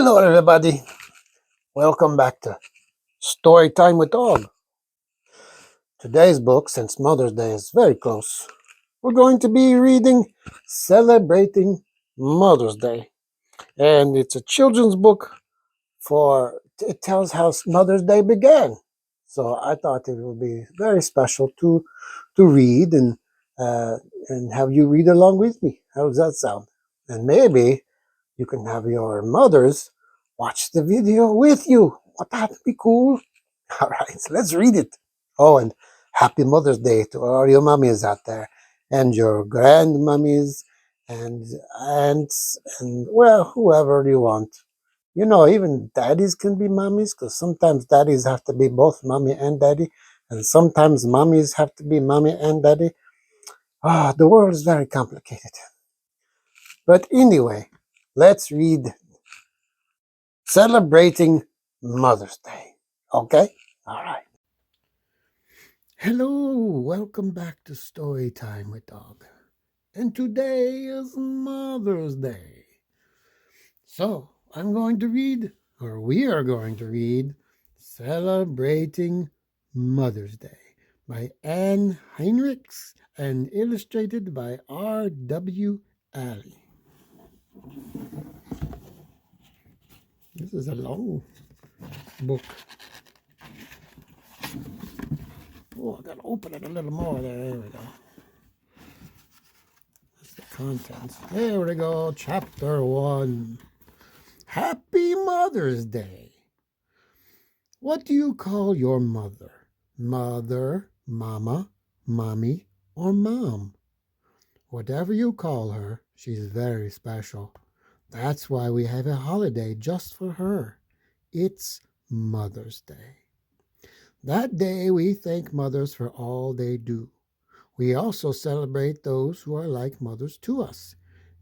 Hello, everybody. Welcome back to Story Time with Dog. Today's book, since Mother's Day is very close, we're going to be reading Celebrating Mother's Day. And it's a children's book it tells how Mother's Day began. So I thought it would be very special to read uh, and have you read along with me. How does that sound? And maybe you can have your mothers watch the video with you. Would that be cool? All right, so let's read it. Oh, and happy Mother's Day to all your mummies out there, and your grandmummies, and aunts, and well, whoever you want. You know, even daddies can be mummies, because sometimes daddies have to be both mommy and daddy, and sometimes mummies have to be mommy and daddy. The world is very complicated. But anyway, let's read Celebrating Mother's Day. Okay? All right. Hello, welcome back to Story Time with Dog. And today is Mother's Day. So, we are going to read Celebrating Mother's Day by Heinrichs and illustrated by R.W. Alley. This is a long book. Oh, I gotta open it a little more. There we go. That's the contents. There we go. Chapter 1. Happy Mother's Day. What do you call your mother? Mother, mama, mommy, or mom? Whatever you call her, she's very special. That's why we have a holiday just for her. It's Mother's Day. That day we thank mothers for all they do. We also celebrate those who are like mothers to us.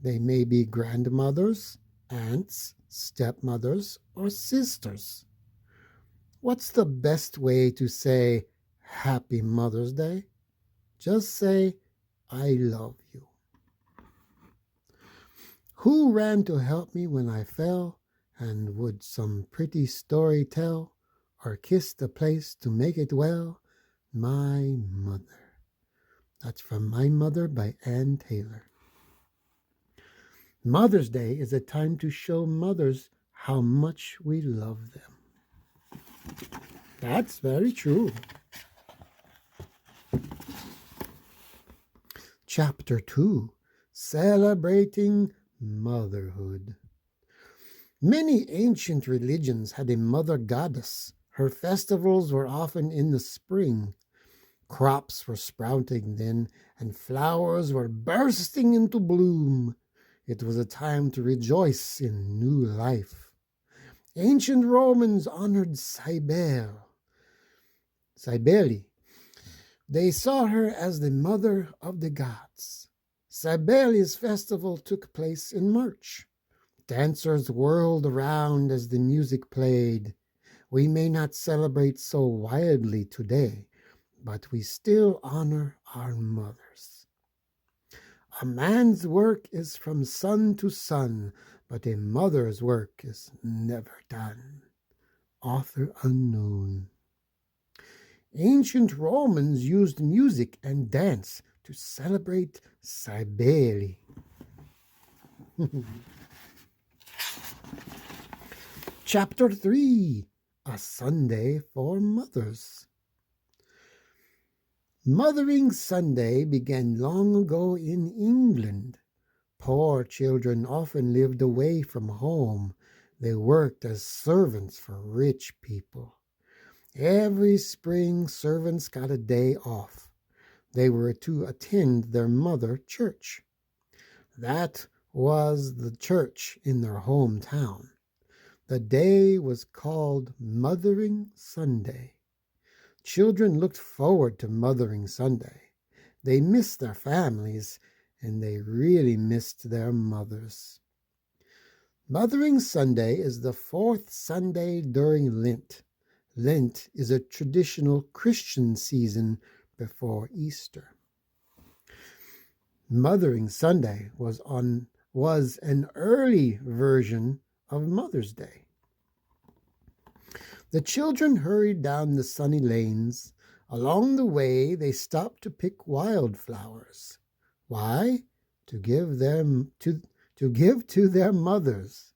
They may be grandmothers, aunts, stepmothers, or sisters. What's the best way to say Happy Mother's Day? Just say, I love you. Who ran to help me when I fell, and would some pretty story tell, or kiss the place to make it well? My mother. That's from My Mother by Ann Taylor. Mother's Day is a time to show mothers how much we love them. That's very true. Chapter 2, Celebrating Motherhood. Many ancient religions had a mother goddess. Her festivals were often in the spring. Crops were sprouting then, and flowers were bursting into bloom. It was a time to rejoice in new life. Ancient Romans honored Cybele. They saw her as the mother of the gods. Cybele's festival took place in March. Dancers whirled around as the music played. We may not celebrate so wildly today, but we still honor our mothers. A man's work is from sun to sun, but a mother's work is never done. Author unknown. Ancient Romans used music and dance to celebrate Cybele. Chapter 3, A Sunday for Mothers. Mothering Sunday began long ago in England. Poor children often lived away from home. They worked as servants for rich people. Every spring, servants got a day off. They were to attend their mother church. That was the church in their hometown. The day was called Mothering Sunday. Children looked forward to Mothering Sunday. They missed their families, and they really missed their mothers. Mothering Sunday is the fourth Sunday during Lent. Lent is a traditional Christian season before Easter. Mothering Sunday was an early version of Mother's Day. The children hurried down the sunny lanes. Along the way, they stopped to pick wildflowers. Why? To give to their mothers.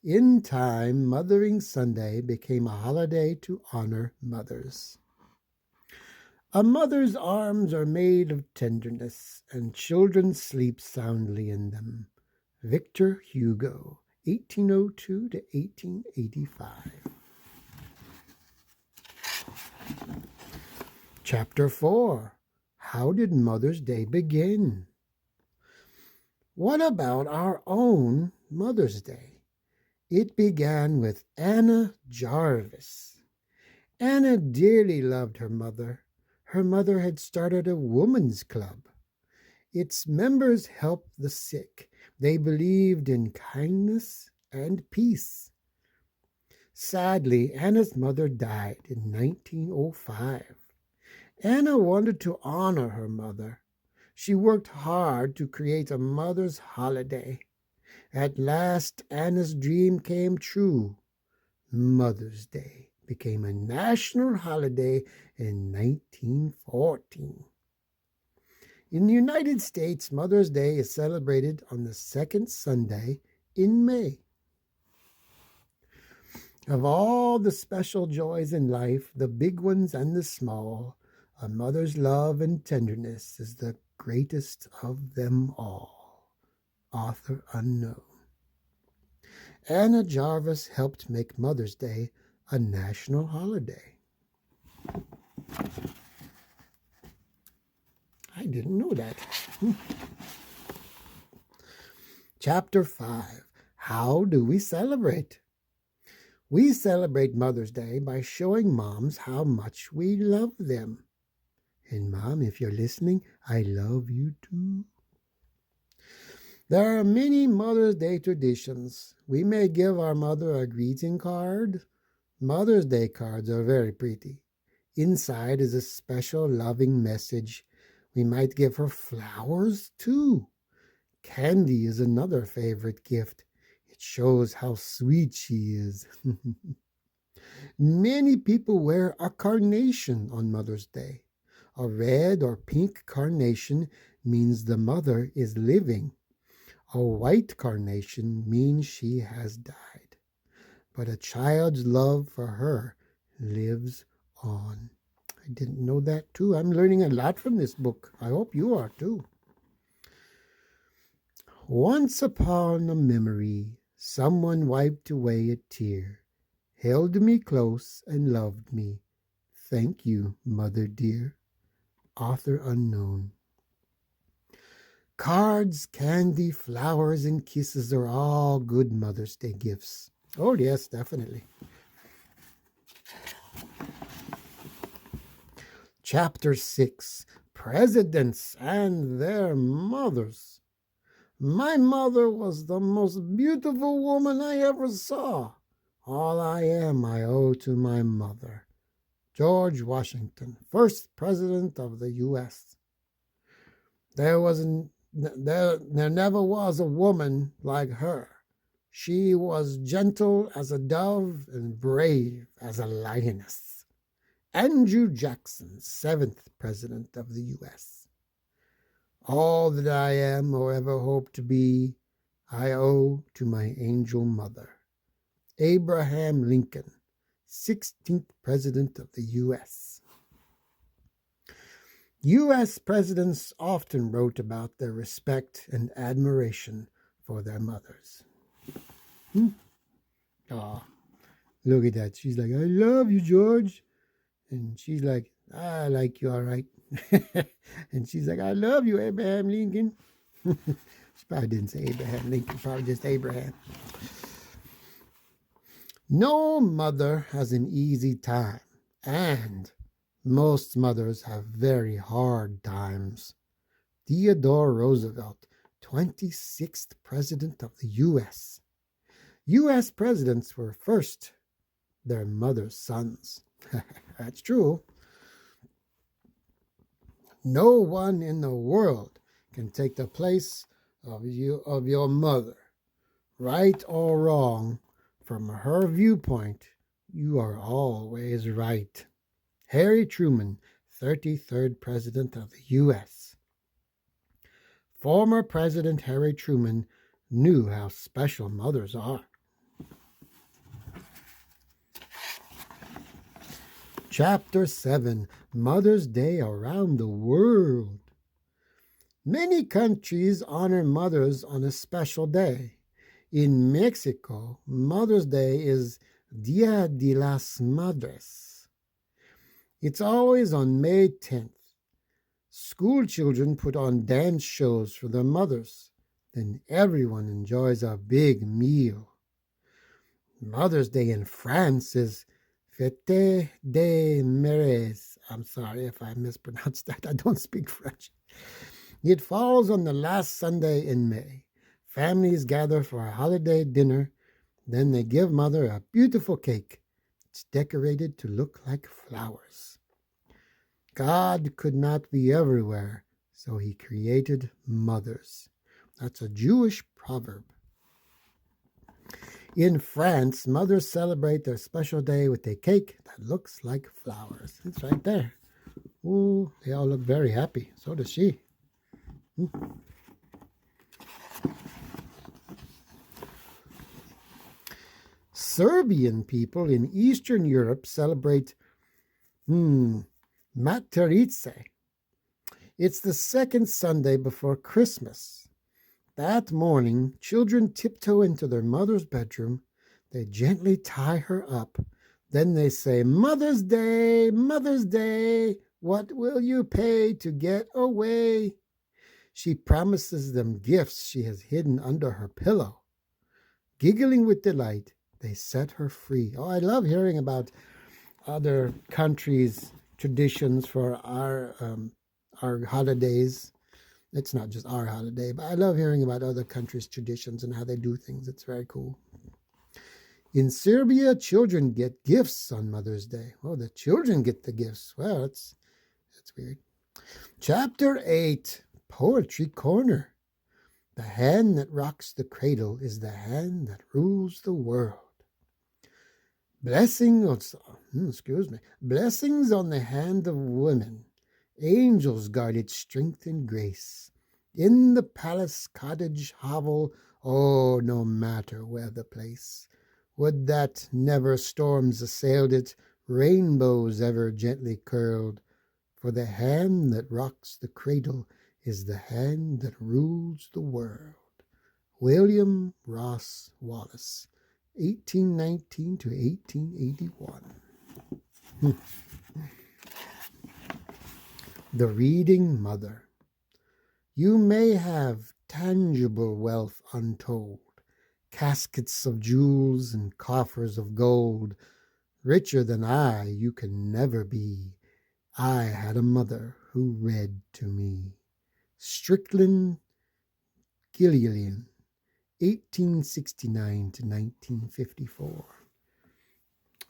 In time, Mothering Sunday became a holiday to honor mothers. A mother's arms are made of tenderness, and children sleep soundly in them. Victor Hugo, 1802 to 1885. Chapter 4. How did Mother's Day begin? What about our own Mother's Day? It began with Anna Jarvis. Anna dearly loved her mother. Her mother had started a woman's club. Its members helped the sick. They believed in kindness and peace. Sadly, Anna's mother died in 1905. Anna wanted to honor her mother. She worked hard to create a mother's holiday. At last, Anna's dream came true. Mother's Day became a national holiday in 1914. In the United States, Mother's Day is celebrated on the second Sunday in May. Of all the special joys in life, the big ones and the small, a mother's love and tenderness is the greatest of them all. Author unknown. Anna Jarvis helped make Mother's Day a national holiday. I didn't know that. Chapter 5. How do we celebrate? We celebrate Mother's Day by showing moms how much we love them. And Mom, if you're listening, I love you too. There are many Mother's Day traditions. We may give our mother a greeting card. Mother's Day cards are very pretty. Inside is a special loving message. We might give her flowers too. Candy is another favorite gift. It shows how sweet she is. Many people wear a carnation on Mother's Day. A red or pink carnation means the mother is living. A white carnation means she has died. But a child's love for her lives on. I didn't know that too. I'm learning a lot from this book. I hope you are too. Once upon a memory, someone wiped away a tear, held me close and loved me. Thank you, mother dear. Author unknown. Cards, candy, flowers, and kisses are all good Mother's Day gifts. Oh, yes, definitely. Chapter 6. Presidents and their mothers. My mother was the most beautiful woman I ever saw. All I am I owe to my mother. George Washington, first President of the U.S. There never was a woman like her. She was gentle as a dove and brave as a lioness. Andrew Jackson, seventh President of the U.S. All that I am or ever hope to be, I owe to my angel mother. Abraham Lincoln, 16th President of the U.S. U.S. presidents often wrote about their respect and admiration for their mothers. Oh, look at that. She's like, I love you, George. And she's like, I like you, all right. And she's like, I love you, Abraham Lincoln. She probably didn't say Abraham Lincoln, probably just Abraham. No mother has an easy time, and most mothers have very hard times. Theodore Roosevelt, 26th President of the U.S. U.S. presidents were first their mother's sons. That's true. No one in the world can take the place of your mother. Right or wrong, from her viewpoint, you are always right. Harry Truman, 33rd President of the U.S. Former President Harry Truman knew how special mothers are. Chapter 7, Mother's Day Around the World. Many countries honor mothers on a special day. In Mexico, Mother's Day is Dia de las Madres. It's always on May 10th. School children put on dance shows for their mothers. Then everyone enjoys a big meal. Mother's Day in France is Fête des Mères. I'm sorry if I mispronounced that. I don't speak French. It falls on the last Sunday in May. Families gather for a holiday dinner. Then they give mother a beautiful cake. It's decorated to look like flowers. God could not be everywhere, so he created mothers. That's a Jewish proverb. In France, mothers celebrate their special day with a cake that looks like flowers. It's right there. Ooh, they all look very happy. So does she. Serbian people in Eastern Europe celebrate Materice. It's the second Sunday before Christmas. That morning, children tiptoe into their mother's bedroom. They gently tie her up. Then they say, Mother's Day, Mother's Day, what will you pay to get away? She promises them gifts she has hidden under her pillow. Giggling with delight, they set her free. Oh, I love hearing about other countries' traditions for our holidays. It's not just our holiday, but I love hearing about other countries' traditions and how they do things. It's very cool. In Serbia, children get gifts on Mother's Day. Oh, the children get the gifts. Well, that's weird. Chapter 8, Poetry Corner. The hand that rocks the cradle is the hand that rules the world. Blessings on the hand of women. Angels guard its strength and grace. In the palace, cottage, hovel, oh, no matter where the place. Would that never storms assailed it, rainbows ever gently curled. For the hand that rocks the cradle is the hand that rules the world. William Ross Wallace, 1819 to 1881. The Reading Mother. You may have tangible wealth untold, caskets of jewels and coffers of gold. Richer than I you can never be. I had a mother who read to me. Strickland Gillian, 1869 to 1954.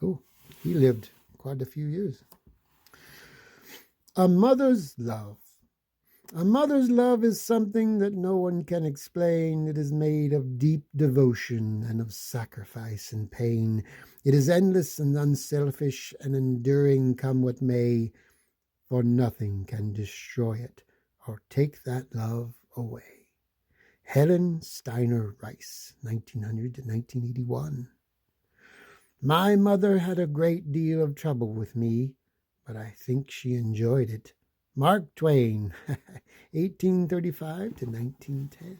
Oh, he lived quite a few years. A mother's love. A mother's love is something that no one can explain. It is made of deep devotion and of sacrifice and pain. It is endless and unselfish and enduring, come what may, for nothing can destroy it or take that love away. Helen Steiner Rice, 1900 to 1981. My mother had a great deal of trouble with me, but I think she enjoyed it. Mark Twain, 1835 to 1910.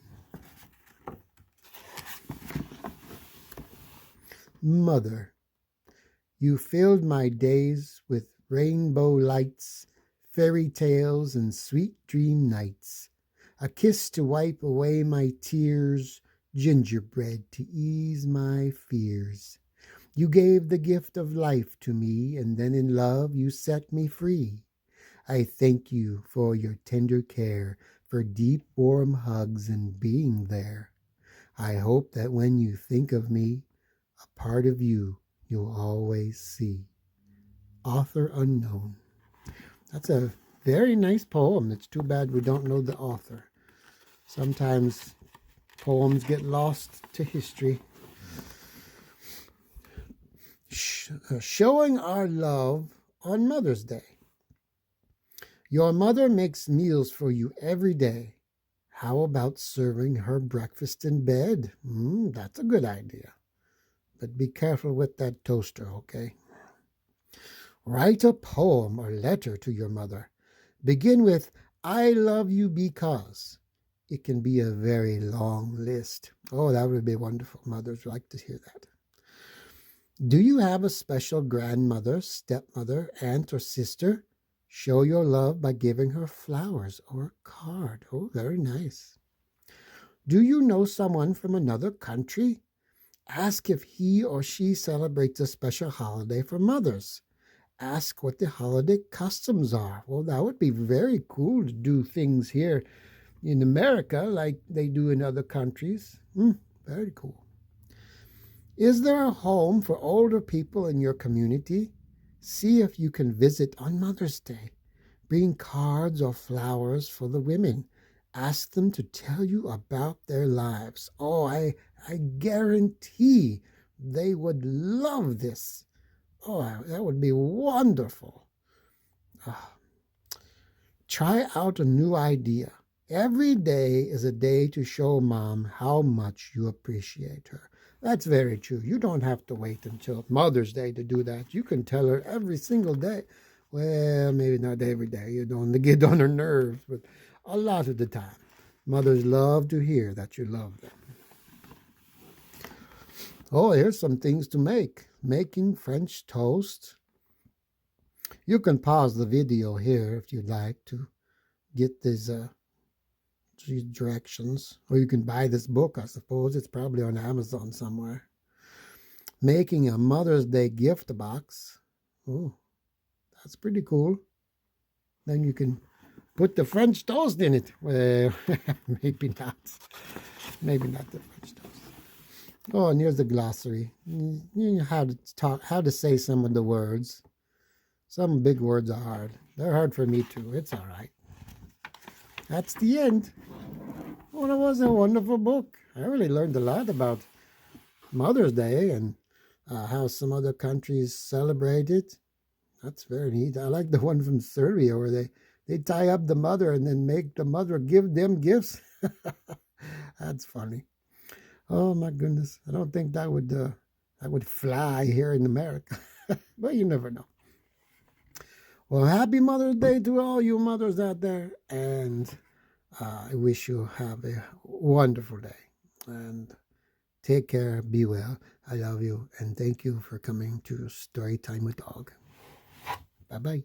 Mother, you filled my days with rainbow lights, fairy tales, and sweet dream nights. A kiss to wipe away my tears, gingerbread to ease my fears. You gave the gift of life to me, and then in love you set me free. I thank you for your tender care, for deep warm hugs and being there. I hope that when you think of me, a part of you you'll always see. Author unknown. That's a very nice poem. It's too bad we don't know the author. Sometimes poems get lost to history. Showing our love on Mother's Day. Your mother makes meals for you every day. How about serving her breakfast in bed? That's a good idea. But be careful with that toaster, okay? Write a poem or letter to your mother. Begin with, I love you because. It can be a very long list. Oh, that would be wonderful. Mothers like to hear that. Do you have a special grandmother, stepmother, aunt, or sister? Show your love by giving her flowers or a card. Oh, very nice. Do you know someone from another country? Ask if he or she celebrates a special holiday for mothers. Ask what the holiday customs are. Well, that would be very cool to do things here in America like they do in other countries. Very cool. Is there a home for older people in your community? See if you can visit on Mother's Day. Bring cards or flowers for the women. Ask them to tell you about their lives. Oh, I guarantee they would love this. Oh, that would be wonderful. Try out a new idea. Every day is a day to show Mom how much you appreciate her. That's very true. You don't have to wait until Mother's Day to do that. You can tell her every single day. Well, maybe not every day. You don't get on her nerves, but a lot of the time. Mothers love to hear that you love them. Oh, here's some things to make. Making French toast. You can pause the video here if you'd like to get these directions. Or you can buy this book, I suppose. It's probably on Amazon somewhere. Making a Mother's Day gift box. Oh, that's pretty cool. Then you can put the French toast in it. Well, maybe not. Maybe not the French toast. Oh, and here's the glossary. You know how to talk, how to say some of the words. Some big words are hard. They're hard for me too. It's all right. That's the end. Well, it was a wonderful book. I really learned a lot about Mother's Day and how some other countries celebrate it. That's very neat. I like the one from Serbia where they tie up the mother and then make the mother give them gifts. That's funny. Oh my goodness! I don't think that would fly here in America, but you never know. Well, happy Mother's Day to all you mothers out there, and I wish you have a wonderful day. And take care, be well. I love you, and thank you for coming to Storytime with Dog. Bye bye.